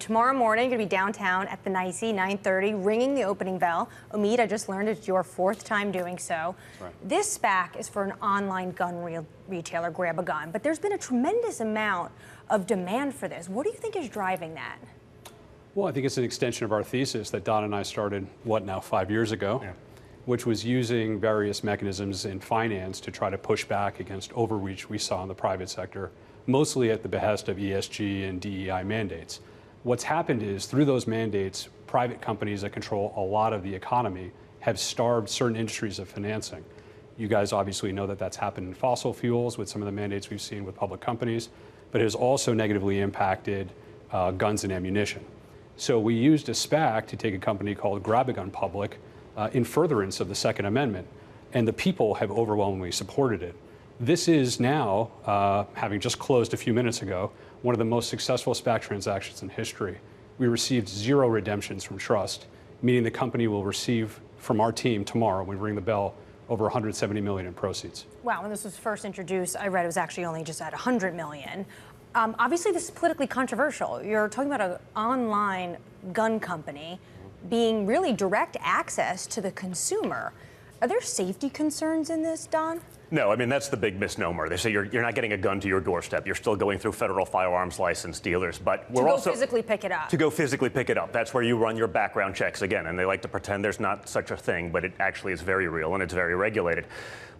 tomorrow morning. You're going to be downtown at the NYSE, 9:30, ringing the opening bell. Omeed, I just learned it's your fourth time doing so. Right. This SPAC is for an online gun retailer, GrabAGun, but there's been a tremendous amount of demand for this. What do you think is driving that? Well, I think it's an extension of our thesis that Don and I started, 5 years ago, which was using various mechanisms in finance to try to push back against overreach we saw in the private sector, mostly at the behest of ESG and DEI mandates. What's happened is, through those mandates, private companies that control a lot of the economy have starved certain industries of financing. You guys obviously know that that's happened in fossil fuels with some of the mandates we've seen with public companies, but it has also negatively impacted guns and ammunition. So we used a SPAC to take a company called GrabAGun public in furtherance of the Second Amendment, and the people have overwhelmingly supported it. This is now, having just closed a few minutes ago, one of the most successful SPAC transactions in history. We received 0 redemptions from trust, meaning the company will receive from our team tomorrow, when we ring the bell, over $170 million in proceeds. Wow, when this was first introduced, I read it was actually only just at $100 million. Obviously, this is politically controversial. You're talking about an online gun company being really direct access to the consumer. Are there safety concerns in this, Don? No, I mean, that's the big misnomer. They say you're not getting a gun to your doorstep. You're still going through federal firearms license dealers, but we're also... To go physically pick it up. To go physically pick it up. That's where you run your background checks again, and they like to pretend there's not such a thing, but it actually is very real and it's very regulated.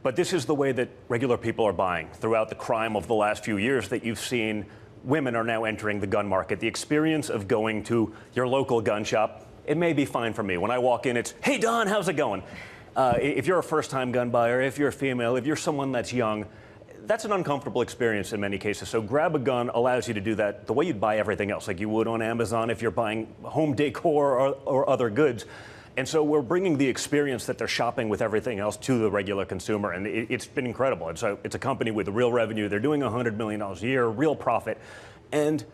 But this is the way that regular people are buying. Throughout the crime of the last few years that you've seen, women are now entering the gun market. The experience of going to your local gun shop, it may be fine for me. When I walk in, it's, hey, Don, how's it going? If you're a first-time gun buyer, if you're a female, if you're someone that's young, that's an uncomfortable experience in many cases. So GrabAGun allows you to do that the way you'd buy everything else, like you would on Amazon if you're buying home decor or other goods. And so we're bringing the experience that they're shopping with everything else to the regular consumer, and it's been incredible. And so it's a company with real revenue. They're doing $100 million a year, real profit, and,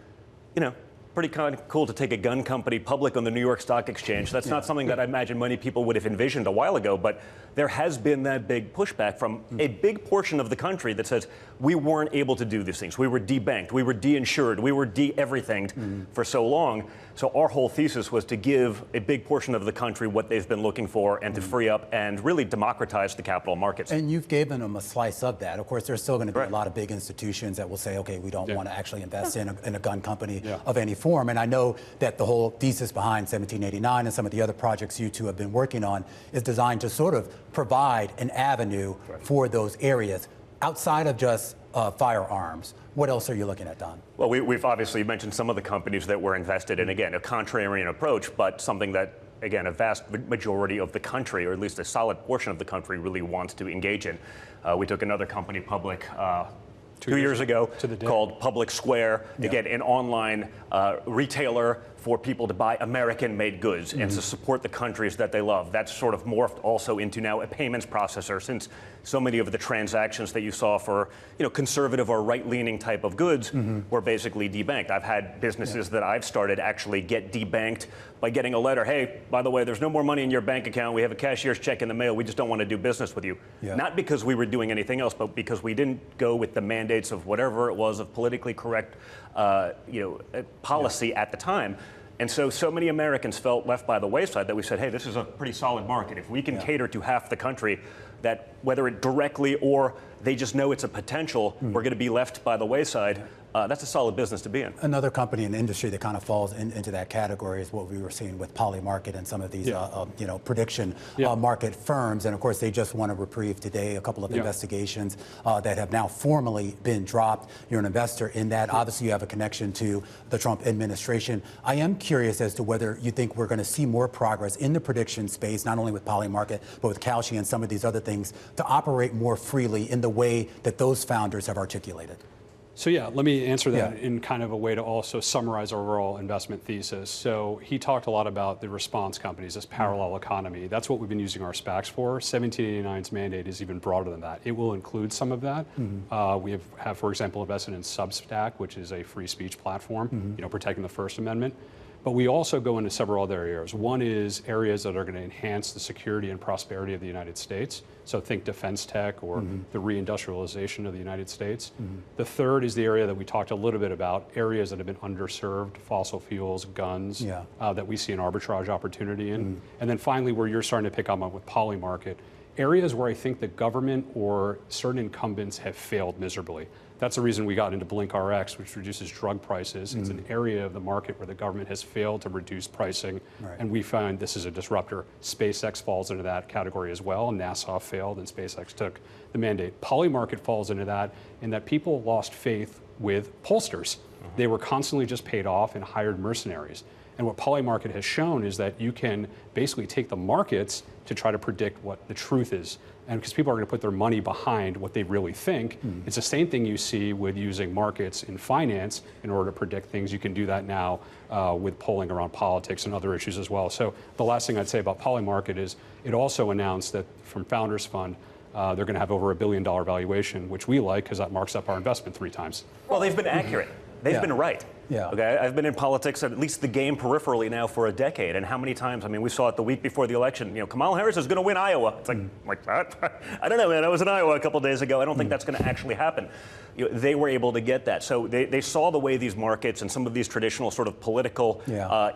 you know, pretty kind of cool to take a gun company public on the New York Stock Exchange. That's not something that I imagine many people would have envisioned a while ago, but there has been that big pushback from a big portion of the country that says we weren't able to do these things. We were debanked, we were de-insured, we were de-everythinged for so long. So our whole thesis was to give a big portion of the country what they've been looking for and to free up and really democratize the capital markets. And you've given them a slice of that. Of course, there's still going to be a lot of big institutions that will say, okay, we don't want to actually invest in a gun company of any form. And I know that the whole thesis behind 1789 and some of the other projects you two have been working on is designed to sort of provide an avenue for those areas outside of just firearms. What else are you looking at, Don? Well, we've obviously mentioned some of the companies that we're invested in. Again, a contrarian approach, but something that, again, a vast majority of the country, or at least a solid portion of the country, really wants to engage in. We took another company public 2 years ago called Public Square. Again, an online retailer for people to buy American-made goods and to support the countries that they love. That's sort of morphed also into now a payments processor, since so many of the transactions that you saw for, you know, conservative or right-leaning type of goods were basically debanked. I've had businesses that I've started actually get debanked by getting a letter, hey, by the way, there's no more money in your bank account. We have a cashier's check in the mail. We just don't want to do business with you. Not because we were doing anything else, but because we didn't go with the mandates of whatever it was of politically correct policy at the time. And so many Americans felt left by the wayside that we said, hey, this is a pretty solid market. If we can cater to half the country, that whether it directly or they just know it's a potential, we're going to be left by the wayside. That's a solid business to be in. Another company in the industry that kind of falls into that category is what we were seeing with Polymarket and some of these, prediction market firms. And of course, they just won a reprieve today, a couple of investigations that have now formally been dropped. You're an investor in that. Obviously, you have a connection to the Trump administration. I am curious as to whether you think we're going to see more progress in the prediction space, not only with Polymarket, but with Kalshi and some of these other things, to operate more freely in the way that those founders have articulated. So yeah, let me answer that in kind of a way to also summarize our overall investment thesis. So he talked a lot about the response companies, this parallel economy. That's what we've been using our SPACs for. 1789's mandate is even broader than that. It will include some of that. We have, for example, invested in Substack, which is a free speech platform, protecting the First Amendment. But we also go into several other areas. One is areas that are going to enhance the security and prosperity of the United States. So think defense tech or the reindustrialization of the United States. The third is the area that we talked a little bit about, areas that have been underserved, fossil fuels, guns, that we see an arbitrage opportunity in. And then finally, where you're starting to pick up on with Polymarket, areas where I think the government or certain incumbents have failed miserably. That's the reason we got into BlinkRx, which reduces drug prices. It's an area of the market where the government has failed to reduce pricing, and we find this is a disruptor. SpaceX falls into that category as well. NASA failed, and SpaceX took the mandate. Polymarket falls into that, in that people lost faith with pollsters. They were constantly just paid off and hired mercenaries. And what Polymarket has shown is that you can basically take the markets to try to predict what the truth is. And because people are going to put their money behind what they really think, it's the same thing you see with using markets in finance in order to predict things. You can do that now with polling around politics and other issues as well. So the last thing I'd say about Polymarket is it also announced that from Founders Fund, they're going to have over $1 billion valuation, which we like because that marks up our investment 3 times. Well, they've been accurate. They've been right. Okay, I've been in politics, at least the game peripherally now, for a decade. And how many times? I mean, we saw it the week before the election. You know, Kamala Harris is going to win Iowa. It's like that? I don't know, man. I was in Iowa a couple days ago. I don't think that's going to actually happen. You know, they were able to get that. So they saw the way these markets and some of these traditional sort of political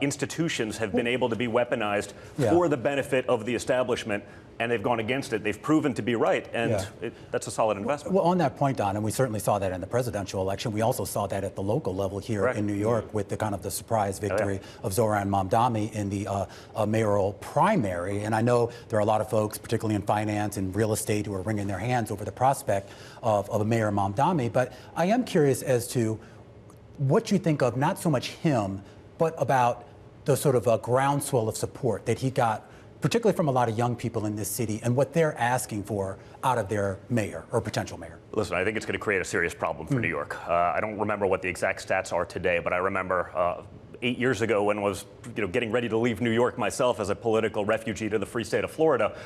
institutions have been able to be weaponized for the benefit of the establishment. And they've gone against it. They've proven to be right, and that's a solid investment. Well, on that point, Don, and we certainly saw that in the presidential election. We also saw that at the local level here in New York with the kind of the surprise victory of Zohran Mamdani in the mayoral primary. And I know there are a lot of folks, particularly in finance and real estate, who are wringing their hands over the prospect of Mayor Mamdani. But I am curious as to what you think of not so much him, but about the sort of groundswell of support that he got, particularly from a lot of young people in this city, and what they're asking for out of their mayor or potential mayor. Listen, I think it's going to create a serious problem for New York. I don't remember what the exact stats are today, but I remember 8 years ago when I was getting ready to leave New York myself as a political refugee to the free state of Florida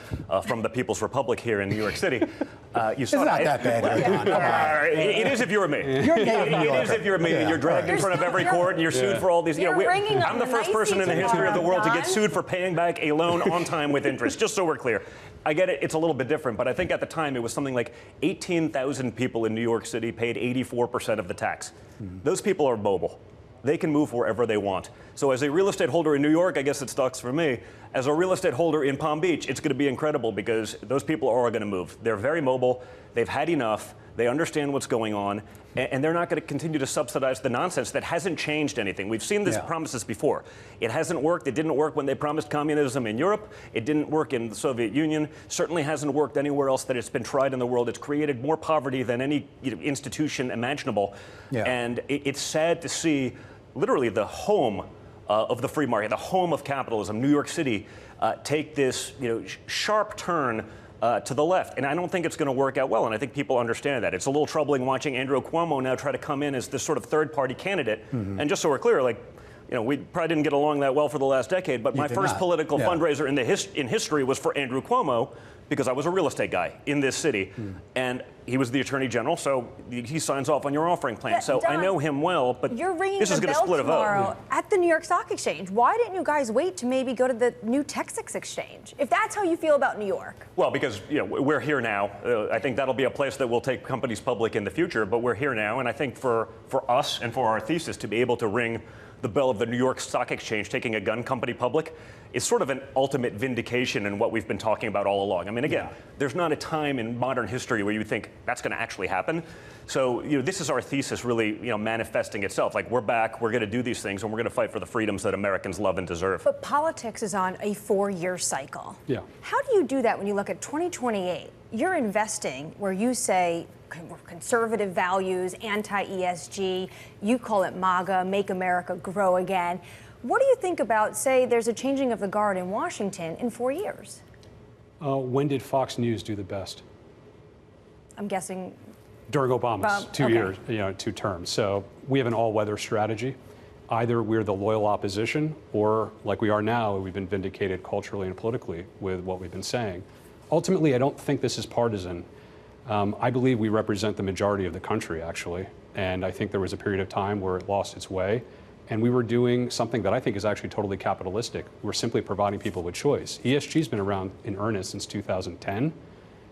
from the People's Republic here in New York City. It's not that bad. It is if you were me. It is if you're me. You're dragged in front of every court and you're sued for all these. I'm the first person in the history of the world to get sued for paying back a loan on time with interest, just so we're clear. I get it, it's a little bit different, but I think at the time it was something like 18,000 people in New York City paid 84% of the tax. Those people are mobile. They can move wherever they want. So as a real estate holder in New York, I guess it sucks for me. As a real estate holder in Palm Beach, it's going to be incredible because those people are going to move. They're very mobile. They've had enough. They understand what's going on. And they're not going to continue to subsidize the nonsense that hasn't changed anything. We've seen these promises before. It hasn't worked. It didn't work when they promised communism in Europe. It didn't work in the Soviet Union. Certainly hasn't worked anywhere else that it's been tried in the world. It's created more poverty than any institution imaginable. And it's sad to see literally the home of the free market, the home of capitalism, New York City, take this sharp turn to the left. And I don't think it's going to work out well. And I think people understand that. It's a little troubling watching Andrew Cuomo now try to come in as this sort of third-party candidate. And just so we're clear, we probably didn't get along that well for the last decade, but my first political fundraiser in history was for Andrew Cuomo because I was a real estate guy in this city. And he was the attorney general, so he signs off on your offering plan. So Don, I know him well, but this is going to split a vote. At the New York Stock Exchange, why didn't you guys wait to maybe go to the new Texas exchange, if that's how you feel about New York? Well, because we're here now. I think that'll be a place that will take companies public in the future, but we're here now. And I think for us and for our thesis to be able to ring the bell of the New York Stock Exchange taking a gun company public is sort of an ultimate vindication in what we've been talking about all along. I mean, again, there's not a time in modern history where you think that's going to actually happen. So, this is our thesis really, manifesting itself. Like, we're back, we're going to do these things, and we're going to fight for the freedoms that Americans love and deserve. But politics is on a 4-year cycle. How do you do that when you look at 2028? You're investing where you say conservative values, anti-ESG, you call it MAGA, Make America Grow Again. What do you think about, say, there's a changing of the guard in Washington in 4 years? When did Fox News do the best? I'm guessing during Obama's 2 years, 2 terms. So we have an all-weather strategy. Either we're the loyal opposition, or like we are now, we've been vindicated culturally and politically with what we've been saying. Ultimately, I don't think this is partisan. I believe we represent the majority of the country, actually. And I think there was a period of time where it lost its way. And we were doing something that I think is actually totally capitalistic. We're simply providing people with choice. ESG's been around in earnest since 2010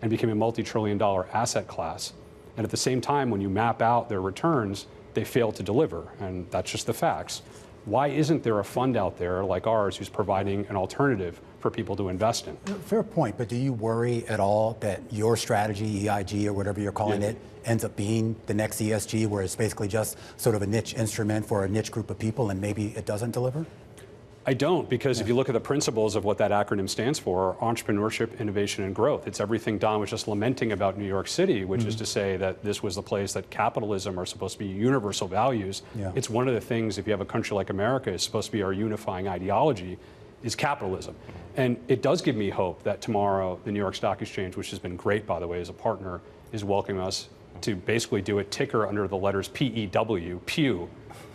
and became a multi-trillion-dollar asset class. And at the same time, when you map out their returns, they fail to deliver, and that's just the facts. Why isn't there a fund out there like ours who's providing an alternative for people to invest in? Fair point, but do you worry at all that your strategy, EIG or whatever you're calling it, ends up being the next ESG, where it's basically just sort of a niche instrument for a niche group of people and maybe it doesn't deliver? I don't, because if you look at the principles of what that acronym stands for, entrepreneurship, innovation, and growth, it's everything Don was just lamenting about New York City, which is to say that this was the place that capitalism are supposed to be universal values. It's one of the things, if you have a country like America, is supposed to be our unifying ideology, is capitalism. And it does give me hope that tomorrow the New York Stock Exchange, which has been great, by the way, as a partner, is welcoming us to basically do a ticker under the letters PEW, Pew,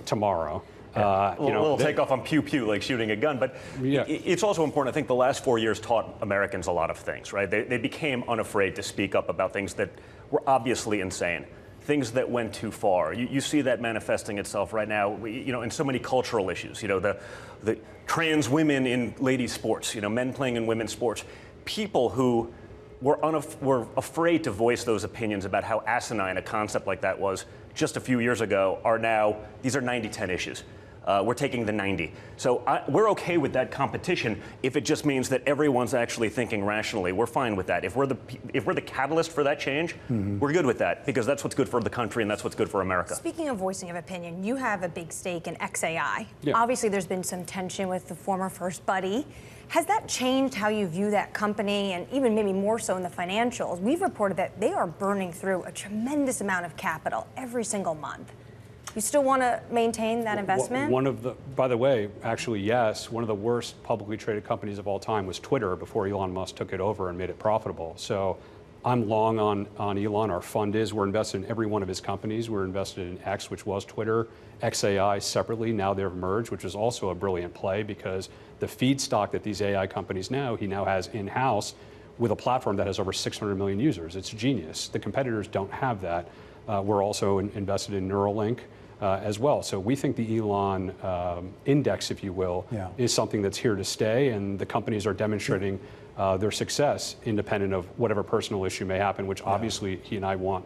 tomorrow. A little takeoff on pew pew, like shooting a gun, but it's also important. I think the last 4 years taught Americans a lot of things, right? They became unafraid to speak up about things that were obviously insane, things that went too far. You see that manifesting itself right now, in so many cultural issues. The trans women in ladies' sports, men playing in women's sports, people who were afraid to voice those opinions about how asinine a concept like that was just a few years ago are now, these are 90-10 issues. We're taking the 90. So we're okay with that competition if it just means that everyone's actually thinking rationally. We're fine with that. If we're the catalyst for that change, we're good with that, because that's what's good for the country and that's what's good for America. Speaking of voicing of opinion, you have a big stake in XAI. Obviously, there's been some tension with the former First Buddy. Has that changed how you view that company, and even maybe more so in the financials? We've reported that they are burning through a tremendous amount of capital every single month. You still want to maintain that investment? By the way, actually, yes. One of the worst publicly traded companies of all time was Twitter before Elon Musk took it over and made it profitable. So I'm long on Elon. Our fund is. We're invested in every one of his companies. We're invested in X, which was Twitter, XAI separately. Now they've merged, which is also a brilliant play, because the feedstock that these AI companies he now has in-house with a platform that has over 600 million users. It's genius. The competitors don't have that. We're also invested in Neuralink as well. So we think the Elon index, if you will, is something that's here to stay, and the companies are demonstrating their success independent of whatever personal issue may happen, which obviously he and I want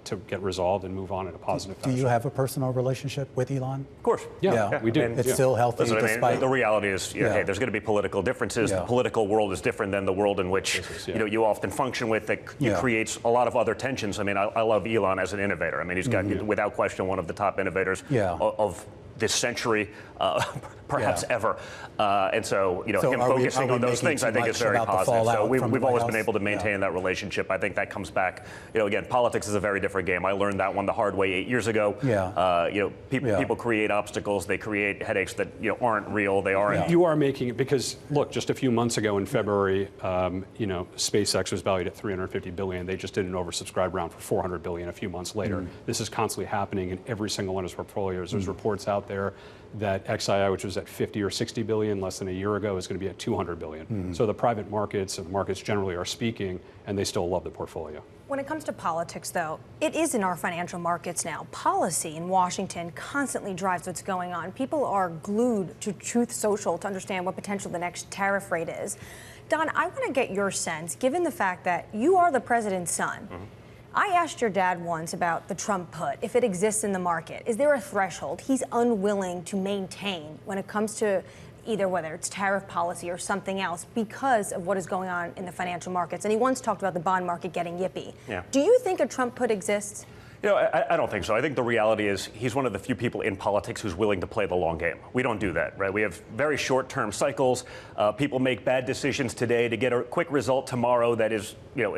to get resolved and move on in a positive fashion. Do you have a personal relationship with Elon? Of course. Yeah, we do. It's still healthy despite... the reality is, hey, there's going to be political differences. The political world is different than the world in which you often function with, that creates a lot of other tensions. I mean, I love Elon as an innovator. I mean, he's got, without question, one of the top innovators of this century, perhaps ever. And so, him focusing on those things, I think, is very positive. So we've always been able to maintain that relationship. I think that comes back. Again, politics is a very different game. I learned that one the hard way 8 years ago. People create obstacles. They create headaches that aren't real. They aren't. You are making it, because look, just a few months ago in February, SpaceX was valued at $350 billion. They just did an oversubscribed round for $400 billion a few months later. This is constantly happening in every single one of his portfolios. There's reports out there that XII, which was at 50 or 60 billion less than a year ago, is going to be at 200 billion. So the private markets and markets generally are speaking, and they still love the portfolio. When it comes to politics, though, it is in our financial markets now. Policy in Washington constantly drives what's going on. People are glued to Truth Social to understand what potential the next tariff rate is. Don, I want to get your sense, given the fact that you are the president's son. I asked your dad once about the Trump put, if it exists in the market. Is there a threshold he's unwilling to maintain when it comes to either whether it's tariff policy or something else because of what is going on in the financial markets? And he once talked about the bond market getting yippy. Do you think a Trump put exists? I don't think so. I think the reality is he's one of the few people in politics who's willing to play the long game. We don't do that, right? We have very short-term cycles. People make bad decisions today to get a quick result tomorrow that is,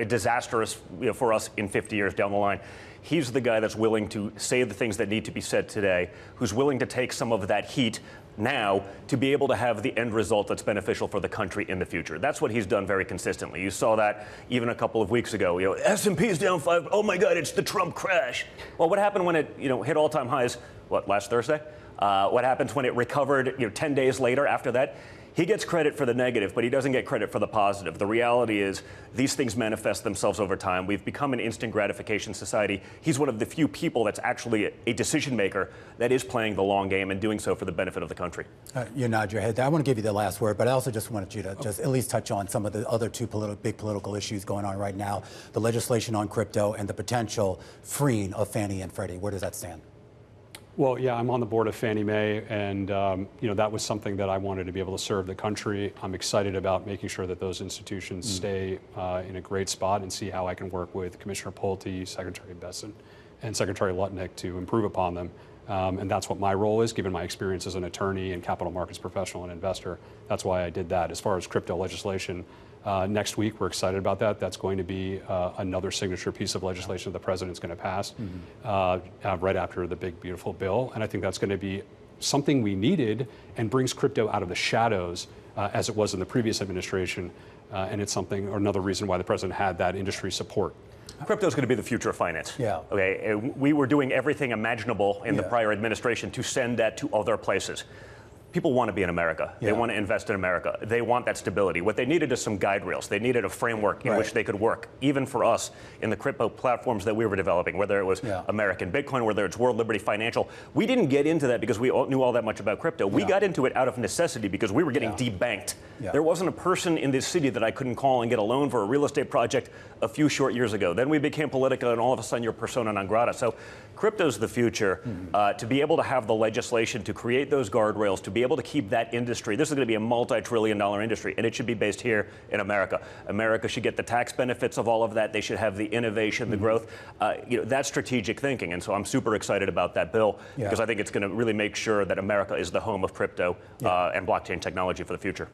disastrous for us in 50 years down the line. He's the guy that's willing to say the things that need to be said today, who's willing to take some of that heat now to be able to have the end result that's beneficial for the country in the future. That's what he's done very consistently. You saw that even a couple of weeks ago. S&P's down 5. Oh my God, it's the Trump crash. Well, what happened when it hit all-time highs? Last Thursday? What happens when it recovered 10 days later after that? He gets credit for the negative, but he doesn't get credit for the positive. The reality is these things manifest themselves over time. We've become an instant gratification society. He's one of the few people that's actually a decision maker that is playing the long game and doing so for the benefit of the country. You nod your head. I want to give you the last word, but I also just wanted you to just at least touch on some of the other two big political issues going on right now, the legislation on crypto and the potential freeing of Fannie and Freddie. Where does that stand? Well, yeah, I'm on the board of Fannie Mae, and that was something that I wanted to be able to serve the country. I'm excited about making sure that those institutions stay in a great spot, and see how I can work with Commissioner Pulte, Secretary Besson, and Secretary Lutnick to improve upon them. And that's what my role is, given my experience as an attorney and capital markets professional and investor. That's why I did that. As far as crypto legislation, next week, we're excited about that. That's going to be another signature piece of legislation that the president's going to pass right after the big, beautiful bill. And I think that's going to be something we needed and brings crypto out of the shadows as it was in the previous administration. And it's something, or another reason why the president had that industry support. Crypto is going to be the future of finance. Yeah. Okay. We were doing everything imaginable in the prior administration to send that to other places. People want to be in America. They want to invest in America. They want that stability. What they needed is some guide rails. They needed a framework in which they could work, even for us in the crypto platforms that we were developing, whether it was American Bitcoin, whether it's World Liberty Financial. We didn't get into that because we knew all that much about crypto. We got into it out of necessity because we were getting debanked. There wasn't a person in this city that I couldn't call and get a loan for a real estate project a few short years ago. Then we became Politica, and all of a sudden you're persona non grata. So crypto's the future. To be able to have the legislation to create those guardrails, to be able to keep that industry, this is going to be a multi-trillion-dollar industry, and it should be based here in America. America should get the tax benefits of all of that. They should have the innovation, the growth. That's strategic thinking, and so I'm super excited about that bill because I think it's going to really make sure that America is the home of crypto and blockchain technology for the future.